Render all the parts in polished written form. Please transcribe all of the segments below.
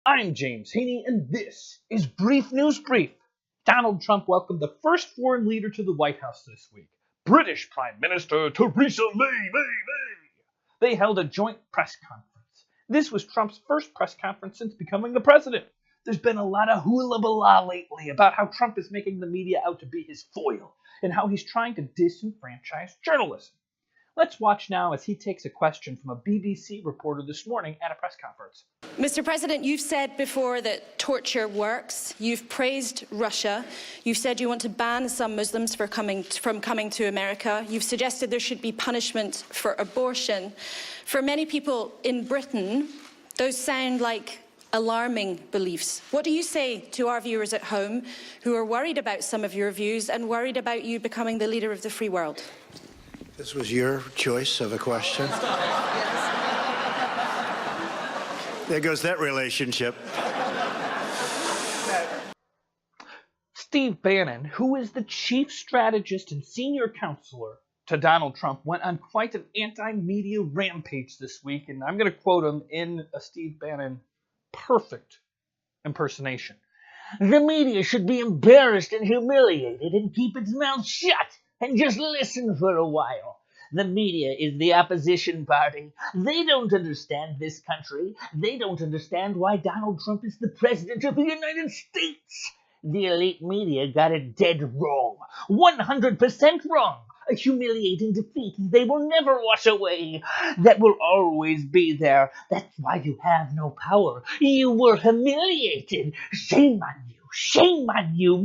I'm James Heaney, and this is Brief News Brief. Donald Trump welcomed the first foreign leader to the White House this week, British Prime Minister Theresa May. They held a joint press conference. This was Trump's first press conference since becoming the president. There's been a lot of hula-bala lately about how Trump is making the media out to be his foil and how he's trying to disenfranchise journalism. Let's watch now as he takes a question from a BBC reporter this morning at a press conference. Mr. President, you've said before that torture works. You've praised Russia. You've said you want to ban some Muslims from coming to America. You've suggested there should be punishment for abortion. For many people in Britain, those sound like alarming beliefs. What do you say to our viewers at home who are worried about some of your views and worried about you becoming the leader of the free world? This was your choice of a question. There goes that relationship. Steve Bannon, who is the chief strategist and senior counselor to Donald Trump, went on quite an anti-media rampage this week, and I'm going to quote him in a Steve Bannon perfect impersonation. The media should be embarrassed and humiliated and keep its mouth shut and just listen for a while. The media is the opposition party. They don't understand this country. They don't understand why Donald Trump is the president of the United States. The elite media got it dead wrong. 100% wrong. A humiliating defeat they will never wash away. That will always be there. That's why you have no power. You were humiliated. Shame on you. Shame on you.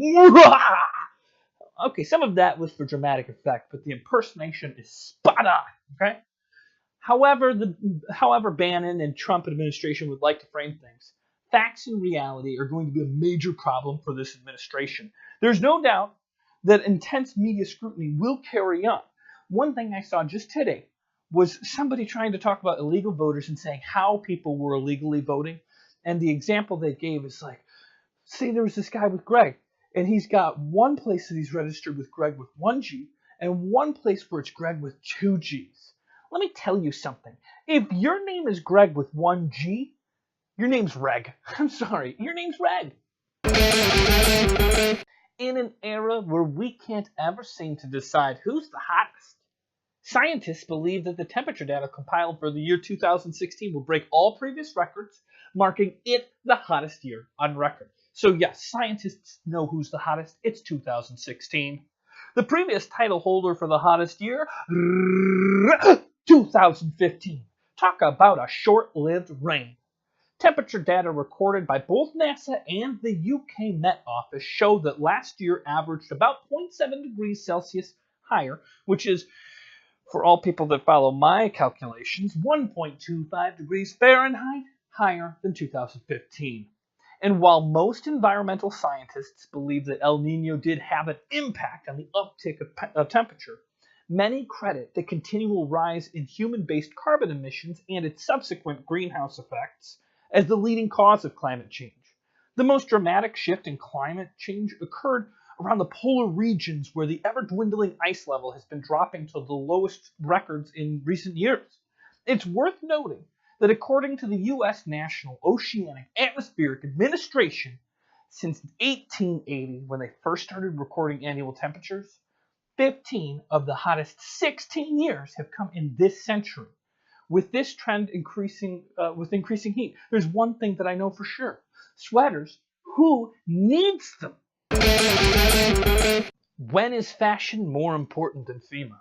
Okay, some of that was for dramatic effect, but the impersonation is spot on, okay? However Bannon and Trump administration would like to frame things, facts and reality are going to be a major problem for this administration. There's no doubt that intense media scrutiny will carry on. One thing I saw just today was somebody trying to talk about illegal voters and saying how people were illegally voting, and the example they gave is like, say there was this guy with Greg, and he's got one place that he's registered with Greg with 1 G and one place where it's Greg with 2 Gs. Let me tell you something. If your name is Greg with 1 G, your name's Reg. I'm sorry, your name's Reg. In an era where we can't ever seem to decide who's the hottest, scientists believe that the temperature data compiled for the year 2016 will break all previous records, marking it the hottest year on record. So yes, scientists know who's the hottest. It's 2016. The previous title holder for the hottest year, 2015. Talk about a short-lived reign. Temperature data recorded by both NASA and the UK Met Office show that last year averaged about 0.7 degrees Celsius higher, which is, for all people that follow my calculations, 1.25 degrees Fahrenheit higher than 2015. And while most environmental scientists believe that El Nino did have an impact on the uptick of temperature, many credit the continual rise in human-based carbon emissions and its subsequent greenhouse effects as the leading cause of climate change. The most dramatic shift in climate change occurred around the polar regions where the ever-dwindling ice level has been dropping to the lowest records in recent years. It's worth noting that according to the U.S. National Oceanic Atmospheric Administration, since 1880, when they first started recording annual temperatures, 15 of the hottest 16 years have come in this century. With this trend increasing heat, there's one thing that I know for sure. Sweaters, who needs them? When is fashion more important than FEMA?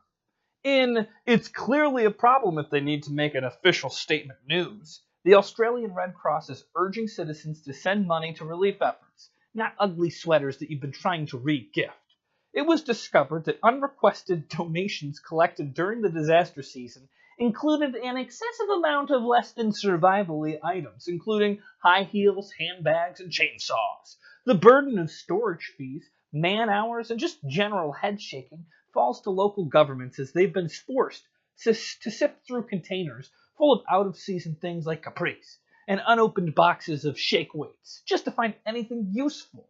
It's clearly a problem if they need to make an official statement news. The Australian Red Cross is urging citizens to send money to relief efforts, not ugly sweaters that you've been trying to re-gift. It was discovered that unrequested donations collected during the disaster season included an excessive amount of less than survival-y items, including high heels, handbags, and chainsaws. The burden of storage fees, man hours, and just general head shaking falls to local governments as they've been forced to sift through containers full of out-of-season things like capris and unopened boxes of shake weights just to find anything useful.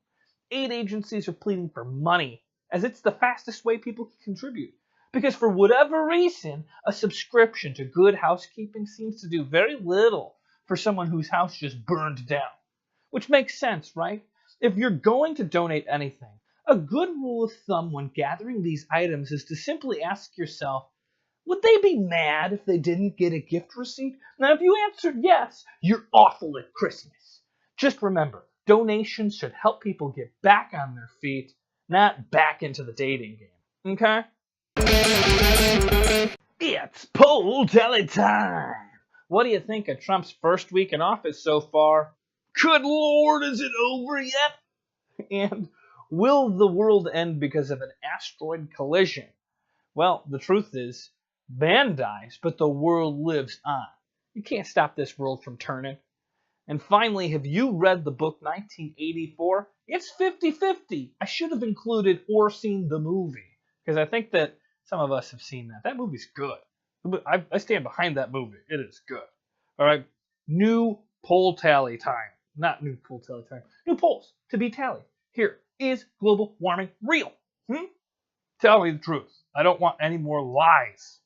Aid agencies are pleading for money, as it's the fastest way people can contribute. Because for whatever reason, a subscription to Good Housekeeping seems to do very little for someone whose house just burned down. Which makes sense, right? If you're going to donate anything, a good rule of thumb when gathering these items is to simply ask yourself, would they be mad if they didn't get a gift receipt? Now, if you answered yes, you're awful at Christmas. Just remember, donations should help people get back on their feet, not back into the dating game. Okay? It's poll tally time! What do you think of Trump's first week in office so far? Good Lord, is it over yet? And will the world end because of an asteroid collision? Well, the truth is, man dies, but the world lives on. You can't stop this world from turning. And finally, have you read the book 1984? It's 50-50. I should have included or seen the movie, because I think that some of us have seen that. That movie's good. I stand behind that movie. It is good. All right, new poll tally time. Not new poll tally time. New polls to be tallied. Here, is global warming real? Tell me the truth. I don't want any more lies.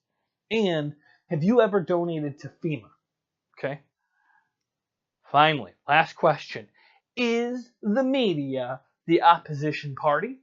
And have you ever donated to FEMA? Okay. Finally, last question. Is the media the opposition party?